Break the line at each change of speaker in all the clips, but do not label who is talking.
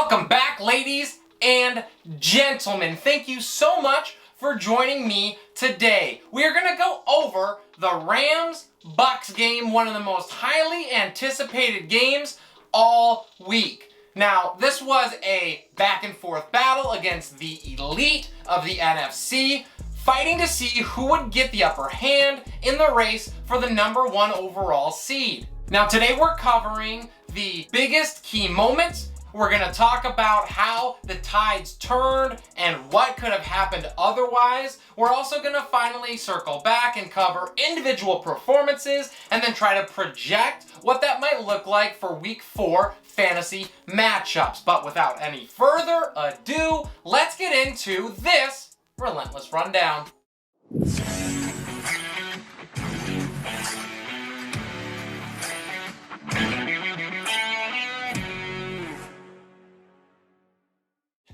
Welcome back, ladies and gentlemen. Thank you so much for joining me today. We are going to go over the Rams-Bucs game, one of the most highly anticipated games all week. Now, this was a back-and-forth battle against the elite of the NFC, fighting to see who would get the upper hand in the race for the #1 overall seed. Now, today we're covering the biggest key moments. We're going to talk about how the tides turned and what could have happened otherwise. We're also going to finally circle back and cover individual performances and then try to project what that might look like for Week 4 fantasy matchups. But without any further ado, let's get into this Relentless Rundown.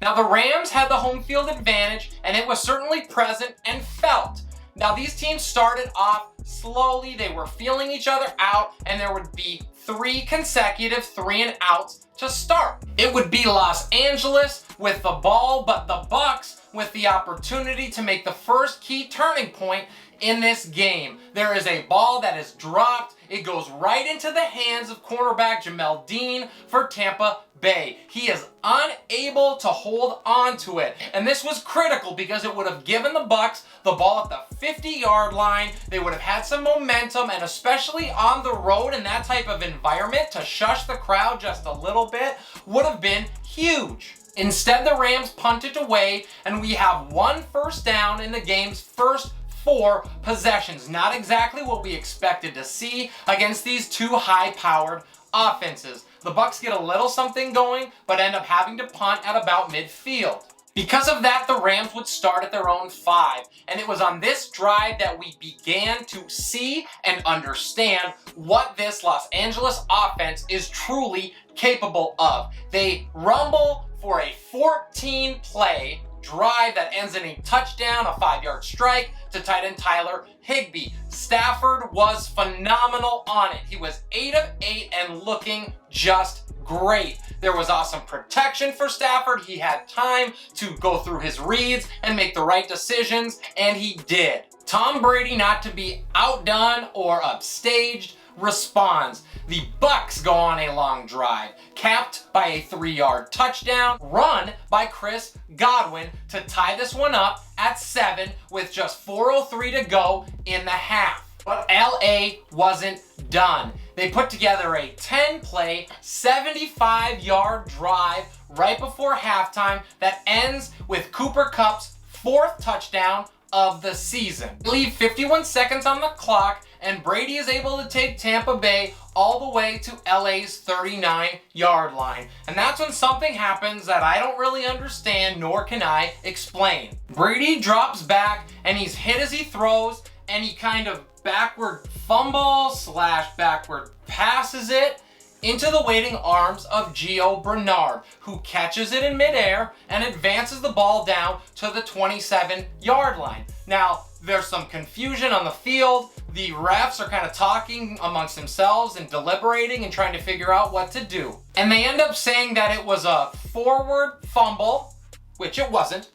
Now, the Rams had the home field advantage, and it was certainly present and felt. Now, these teams started off slowly. They were feeling each other out, and there would be 3 consecutive 3-and-outs to start. It would be Los Angeles with the ball, but the Bucs with the opportunity to make the first key turning point in this game. There is a ball that is dropped. It goes right into the hands of cornerback Jamel Dean for Tampa Bay. He is unable to hold on to it. And this was critical because it would have given the Bucs the ball at the 50-yard line. They would have had some momentum, and especially on the road in that type of environment, to shush the crowd just a little bit would have been huge. Instead, the Rams punted away, and we have 1 first down in the game's first 4 possessions. Not exactly what we expected to see against these 2 high-powered offenses. The Bucs get a little something going, but end up having to punt at about midfield. Because of that, the Rams would start at their own 5, and it was on this drive that we began to see and understand what this Los Angeles offense is truly capable of. They rumble for a 14-play drive that ends in a touchdown, a 5-yard strike to tight end Tyler Higbee. Stafford was phenomenal on it. He was 8 of 8 and looking just great. There was awesome protection for Stafford. He had time to go through his reads and make the right decisions, and he did. Tom Brady, not to be outdone or upstaged, responds. The Bucs go on a long drive, capped by a 3-yard touchdown run by Chris Godwin to tie this one up at 7 with just 4:03 to go in the half. But LA wasn't done. They put together a 10-play, 75-yard drive right before halftime that ends with Cooper Kupp's 4th touchdown of the season. Leave 51 seconds on the clock, and Brady is able to take Tampa Bay all the way to LA's 39-yard line. And that's when something happens that I don't really understand, nor can I explain. Brady drops back, and he's hit as he throws, and he kind of backward fumble / backward passes it into the waiting arms of Gio Bernard, who catches it in midair and advances the ball down to the 27-yard line. Now, there's some confusion on the field. The refs are kind of talking amongst themselves and deliberating and trying to figure out what to do. And they end up saying that it was a forward fumble, which it wasn't,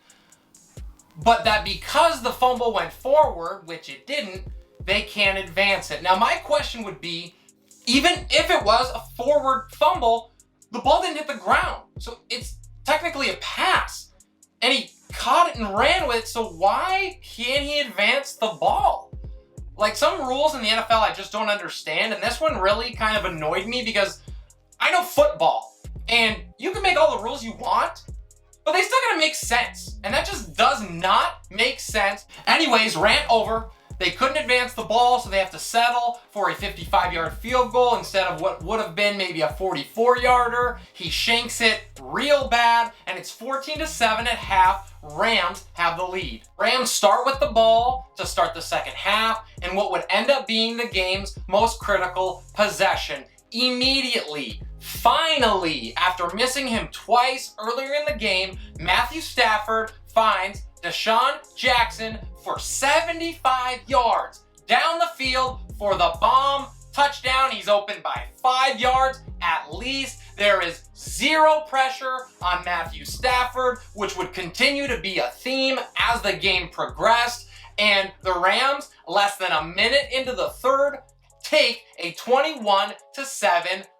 but that because the fumble went forward, which it didn't, they can't advance it. Now, my question would be, even if it was a forward fumble, the ball didn't hit the ground. So it's technically a pass. And he caught it and ran with it, so why can't he advance the ball? Like, some rules in the NFL I just don't understand, and this one really kind of annoyed me because I know football, and you can make all the rules you want, but they still gotta make sense. And that just does not make sense. Anyways, rant over. They couldn't advance the ball, so they have to settle for a 55-yard field goal instead of what would have been maybe a 44-yarder. He shanks it real bad, and it's 14-7 at half. Rams have the lead. Rams start with the ball to start the second half, and what would end up being the game's most critical possession. Immediately, finally, after missing him twice earlier in the game, Matthew Stafford finds Deshaun Jackson for 75 yards down the field for the bomb touchdown. He's open by 5 yards at least. There is zero pressure on Matthew Stafford, which would continue to be a theme as the game progressed. And the Rams, less than a minute into the third, take a 21-7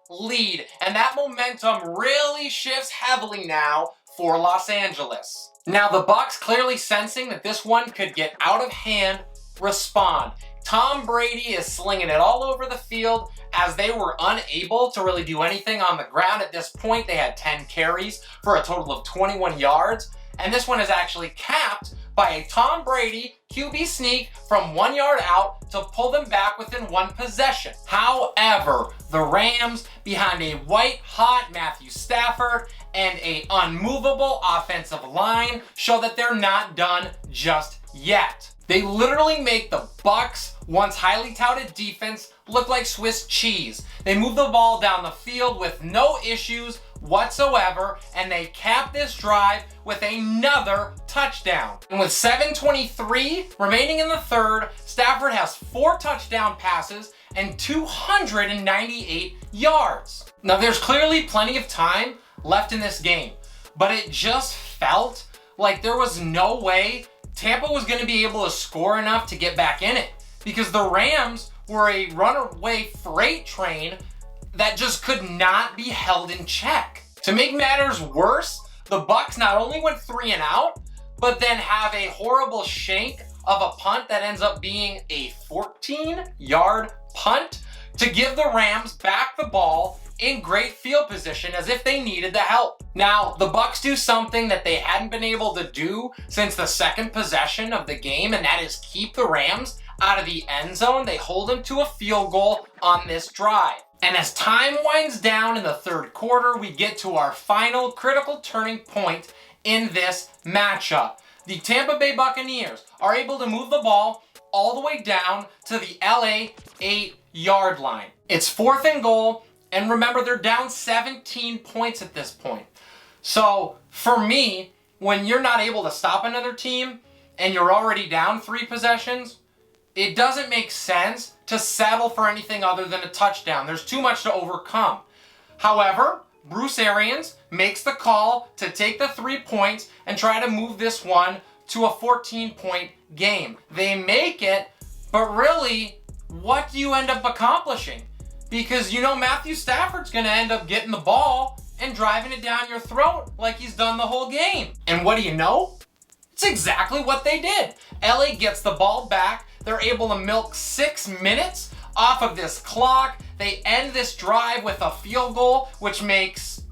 lead. And that momentum really shifts heavily now for Los Angeles. Now the Bucs, clearly sensing that this one could get out of hand, respond. Tom Brady is slinging it all over the field as they were unable to really do anything on the ground. At this point, they had 10 carries for a total of 21 yards. And this one is actually capped by a Tom Brady QB sneak from 1 yard out to pull them back within one possession. However, the Rams, behind a white-hot Matthew Stafford and an unmovable offensive line, show that they're not done just yet. They literally make the Bucs, once highly touted defense, look like Swiss cheese. They move the ball down the field with no issues whatsoever, and they cap this drive with another touchdown. And with 7:23 remaining in the third, Stafford has 4 touchdown passes and 298 yards. Now there's clearly plenty of time left in this game, but it just felt like there was no way Tampa was going to be able to score enough to get back in it, because the Rams were a runaway freight train that just could not be held in check. To make matters worse, the Bucs not only went 3 and out, but then have a horrible shank of a punt that ends up being a 14-yard punt to give the Rams back the ball in great field position as if they needed the help. Now, the Bucs do something that they hadn't been able to do since the second possession of the game, and that is keep the Rams out of the end zone. They hold them to a field goal on this drive. And as time winds down in the third quarter, we get to our final critical turning point in this matchup. The Tampa Bay Buccaneers are able to move the ball all the way down to the LA 8-yard line. It's 4th and goal, and remember, they're down 17 points at this point. So for me, when you're not able to stop another team and you're already down 3 possessions, it doesn't make sense to settle for anything other than a touchdown. There's too much to overcome. However, Bruce Arians makes the call to take the 3 points and try to move this one to a 14-point game. They make it, but really, what do you end up accomplishing? Because you know Matthew Stafford's going to end up getting the ball and driving it down your throat like he's done the whole game. And what do you know? It's exactly what they did. LA gets the ball back. They're able to milk 6 minutes off of this clock. They end this drive with a field goal, which makes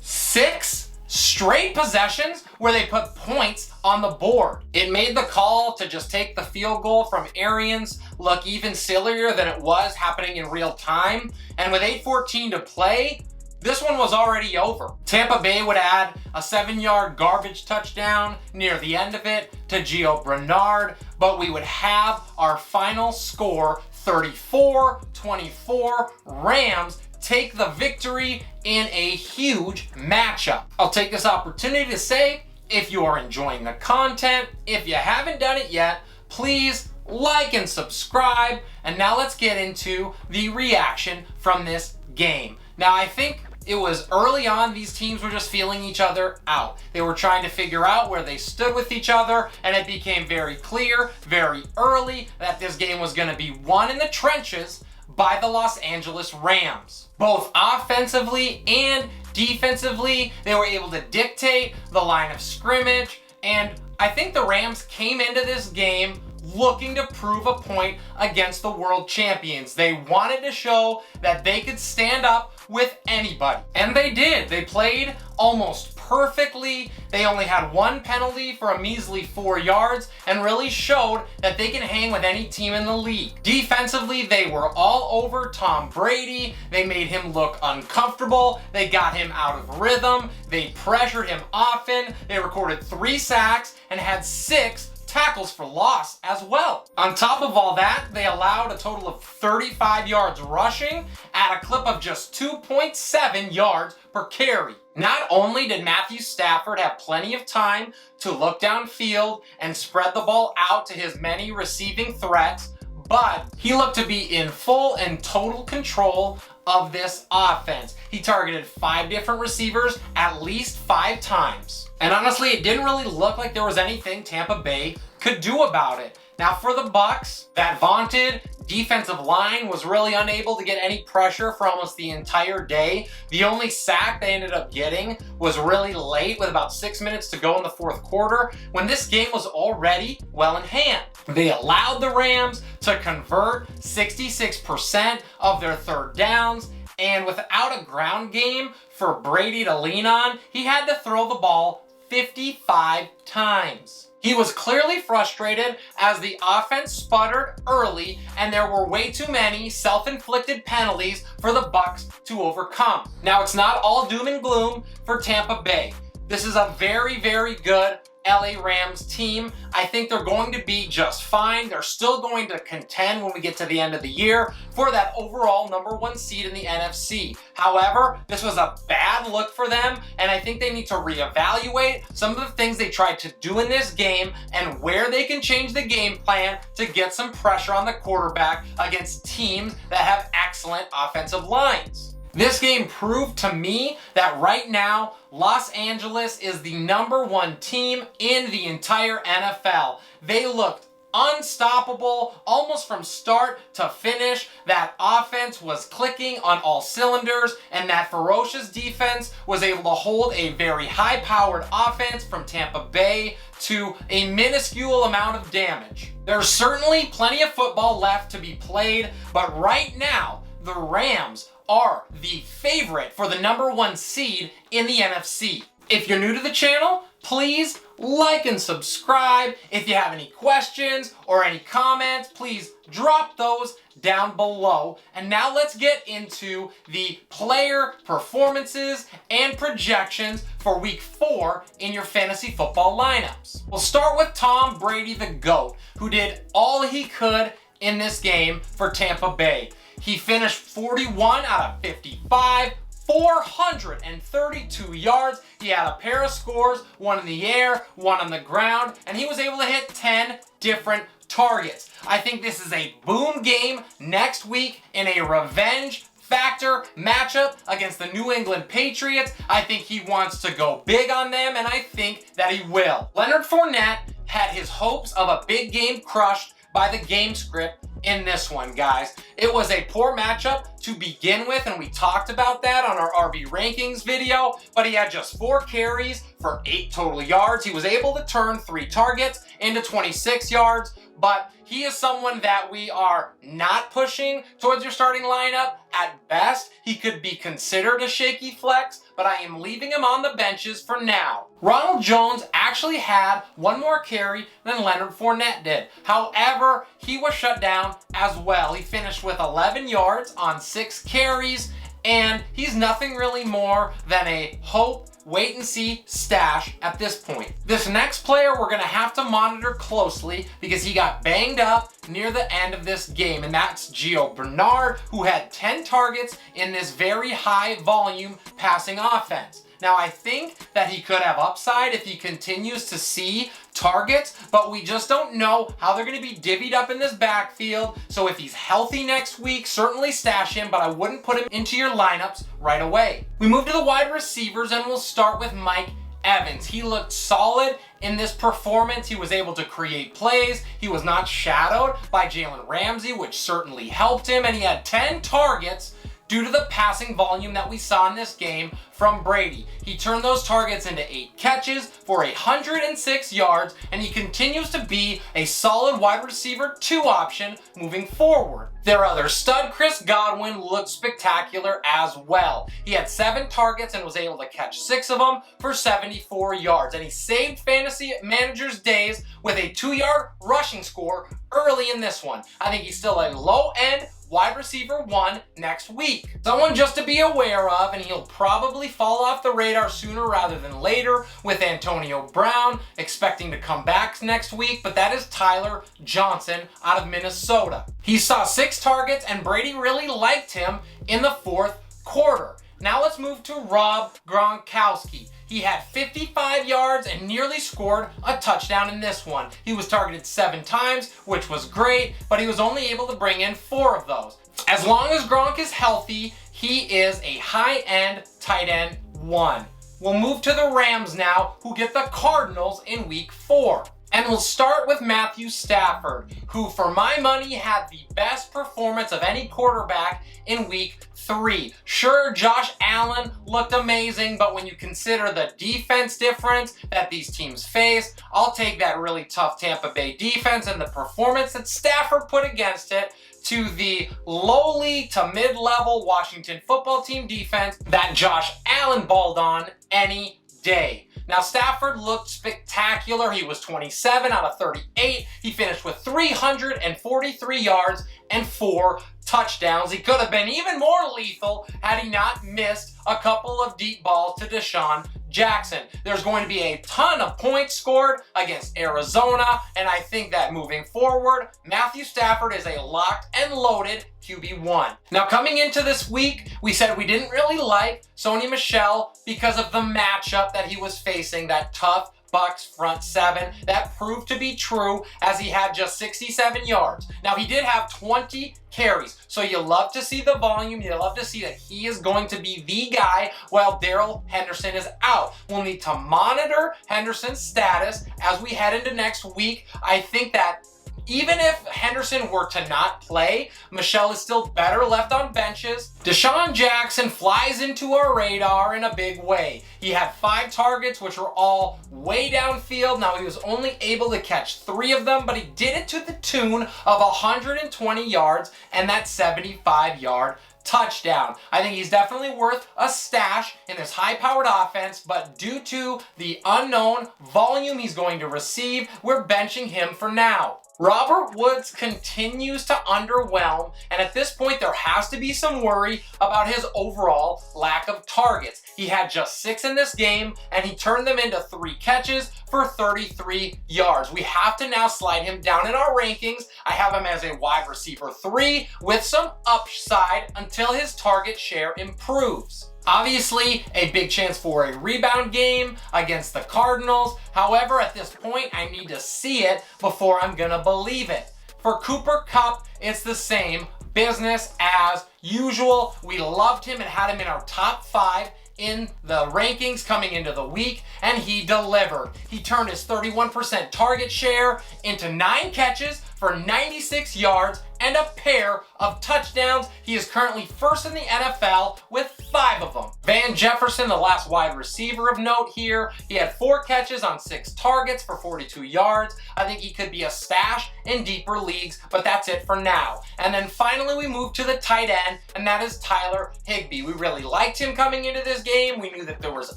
6 straight possessions where they put points on the board. It made the call to just take the field goal from Arians look even sillier than it was happening in real time. And with 8:14 to play, this one was already over. Tampa Bay would add a 7-yard garbage touchdown near the end of it to Gio Bernard, but we would have our final score 34-24. Rams take the victory in a huge matchup. I'll take this opportunity to say, if you are enjoying the content, if you haven't done it yet, please like and subscribe. And now let's get into the reaction from this game. Now, I think it was early on, these teams were just feeling each other out. They were trying to figure out where they stood with each other, and it became very clear, very early, that this game was going to be won in the trenches by the Los Angeles Rams. Both offensively and defensively, they were able to dictate the line of scrimmage, and I think the Rams came into this game looking to prove a point against the world champions. They wanted to show that they could stand up with anybody. And they did. They played almost perfectly. They only had 1 penalty for a measly 4 yards and really showed that they can hang with any team in the league. Defensively, they were all over Tom Brady. They made him look uncomfortable. They got him out of rhythm. They pressured him often. They recorded 3 sacks and had 6 tackles for loss as well. On top of all that, they allowed a total of 35 yards rushing at a clip of just 2.7 yards per carry. Not only did Matthew Stafford have plenty of time to look downfield and spread the ball out to his many receiving threats, but he looked to be in full and total control of this offense. He targeted 5 different receivers at least 5 times. And honestly, it didn't really look like there was anything Tampa Bay could do about it. Now for the Bucs, that vaunted defensive line was really unable to get any pressure for almost the entire day. The only sack they ended up getting was really late with about 6 minutes to go in the fourth quarter when this game was already well in hand. They allowed the Rams to convert 66% of their third downs, and without a ground game for Brady to lean on, he had to throw the ball 55 times. He was clearly frustrated as the offense sputtered early and there were way too many self-inflicted penalties for the Bucs to overcome. Now, it's not all doom and gloom for Tampa Bay. This is a very, very good LA Rams team. I think they're going to be just fine. They're still going to contend when we get to the end of the year for that overall #1 seed in the NFC. However, this was a bad look for them, and I think they need to reevaluate some of the things they tried to do in this game and where they can change the game plan to get some pressure on the quarterback against teams that have excellent offensive lines. This game proved to me that right now, Los Angeles is the #1 team in the entire NFL. They looked unstoppable almost from start to finish. That offense was clicking on all cylinders, and that ferocious defense was able to hold a very high-powered offense from Tampa Bay to a minuscule amount of damage. There's certainly plenty of football left to be played, but right now, the Rams are the favorite for the #1 seed in the NFC. If you're new to the channel, please like and subscribe. If you have any questions or any comments, please drop those down below. And now let's get into the player performances and projections for week 4 in your fantasy football lineups. We'll start with Tom Brady, the GOAT, who did all he could in this game for Tampa Bay. He finished 41 out of 55, 432 yards. He had a pair of scores, one in the air, one on the ground, and he was able to hit 10 different targets. I think this is a boom game next week in a revenge factor matchup against the New England Patriots. I think he wants to go big on them, and I think that he will. Leonard Fournette had his hopes of a big game crushed by the game script in this one, guys. It was a poor matchup to begin with, and we talked about that on our RB rankings video, but he had just 4 carries for 8 total yards. He was able to turn 3 targets into 26 yards, but he is someone that we are not pushing towards your starting lineup. At best, he could be considered a shaky flex, but I am leaving him on the benches for now. Ronald Jones actually had 1 more carry than Leonard Fournette did. However, he was shut down as well. He finished with 11 yards on 6 carries, and he's nothing really more than a hope, wait and see stash at this point. This next player we're gonna have to monitor closely because he got banged up near the end of this game, and that's Gio Bernard, who had 10 targets in this very high volume passing offense. Now, I think that he could have upside if he continues to see targets, but we just don't know how they're going to be divvied up in this backfield. So if he's healthy next week, certainly stash him, but I wouldn't put him into your lineups right away. We move to the wide receivers, and we'll start with Mike Evans. He looked solid in this performance. He was able to create plays. He was not shadowed by Jalen Ramsey, which certainly helped him, and he had 10 targets due to the passing volume that we saw in this game from Brady. He turned those targets into 8 catches for 106 yards, and he continues to be a solid wide receiver 2 option moving forward. Their other stud, Chris Godwin, looked spectacular as well. He had 7 targets and was able to catch 6 of them for 74 yards, and he saved fantasy managers' days with a 2-yard rushing score early in this one. I think he's still a low-end wide receiver 1 next week. Someone just to be aware of, and he'll probably fall off the radar sooner rather than later with Antonio Brown expecting to come back next week, but that is Tyler Johnson out of Minnesota. He saw 6 targets, and Brady really liked him in the 4th quarter. Now let's move to Rob Gronkowski. He had 55 yards and nearly scored a touchdown in this one. He was targeted 7 times, which was great, but he was only able to bring in 4 of those. As long as Gronk is healthy, he is a high-end tight end 1. We'll move to the Rams now, who get the Cardinals in week 4. And we'll start with Matthew Stafford, who for my money had the best performance of any quarterback in week 3. Sure, Josh Allen looked amazing, but when you consider the defense difference that these teams face, I'll take that really tough Tampa Bay defense and the performance that Stafford put against it to the lowly to mid-level Washington football team defense that Josh Allen balled on any day. Now, Stafford looked spectacular. He was 27 out of 38. He finished with 343 yards and 4 touchdowns. He could have been even more lethal had he not missed a couple of deep balls to Deshaun Jackson. There's going to be a ton of points scored against Arizona, and I think that moving forward, Matthew Stafford is a locked and loaded QB1. Now, coming into this week, we said we didn't really like Sony Michel because of the matchup that he was facing, that tough Bucs front 7. That proved to be true as he had just 67 yards. Now, he did have 20 carries, so you love to see the volume. You love to see that he is going to be the guy while Darrell Henderson is out. We'll need to monitor Henderson's status as we head into next week. I think that even if Henderson were to not play, Michel is still better left on benches. Deshaun Jackson flies into our radar in a big way. He had 5 targets, which were all way downfield. Now, he was only able to catch 3 of them, but he did it to the tune of 120 yards and that 75-yard touchdown. I think he's definitely worth a stash in this high-powered offense, but due to the unknown volume he's going to receive, we're benching him for now. Robert Woods continues to underwhelm, and at this point there has to be some worry about his overall lack of targets. He had just 6 in this game, and he turned them into 3 catches for 33 yards. We have to now slide him down in our rankings. I have him as a wide receiver 3 with some upside until his target share improves. Obviously, a big chance for a rebound game against the Cardinals. However, at this point, I need to see it before I'm gonna believe it. For Cooper Kupp, it's the same business as usual. We loved him and had him in our top 5 in the rankings coming into the week, and he delivered. He turned his 31% target share into 9 catches for 96 yards and a pair of touchdowns. He is currently first in the NFL with 5 of them. Van Jefferson, the last wide receiver of note here, he had 4 catches on 6 targets for 42 yards. I think he could be a stash in deeper leagues, but that's it for now. And then finally we move to the tight end, and that is Tyler Higbee. We really liked him coming into this game. We knew that there was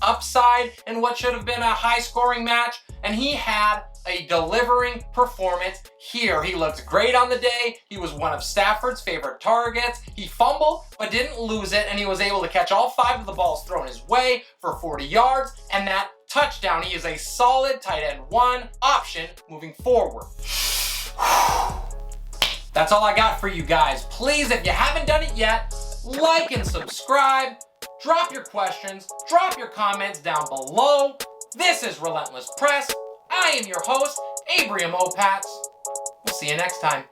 upside in what should have been a high-scoring match, and he had a delivering performance here. He looked great on the day. He was one of Stafford's favorite targets. He fumbled, but didn't lose it, and he was able to catch all 5 of the balls thrown his way for 40 yards and that touchdown. He is a solid tight end 1 option moving forward. That's all I got for you guys. Please, if you haven't done it yet, like and subscribe. Drop your questions, drop your comments down below. This is Relentless Press. I am your host, Abriam Opatz. We'll see you next time.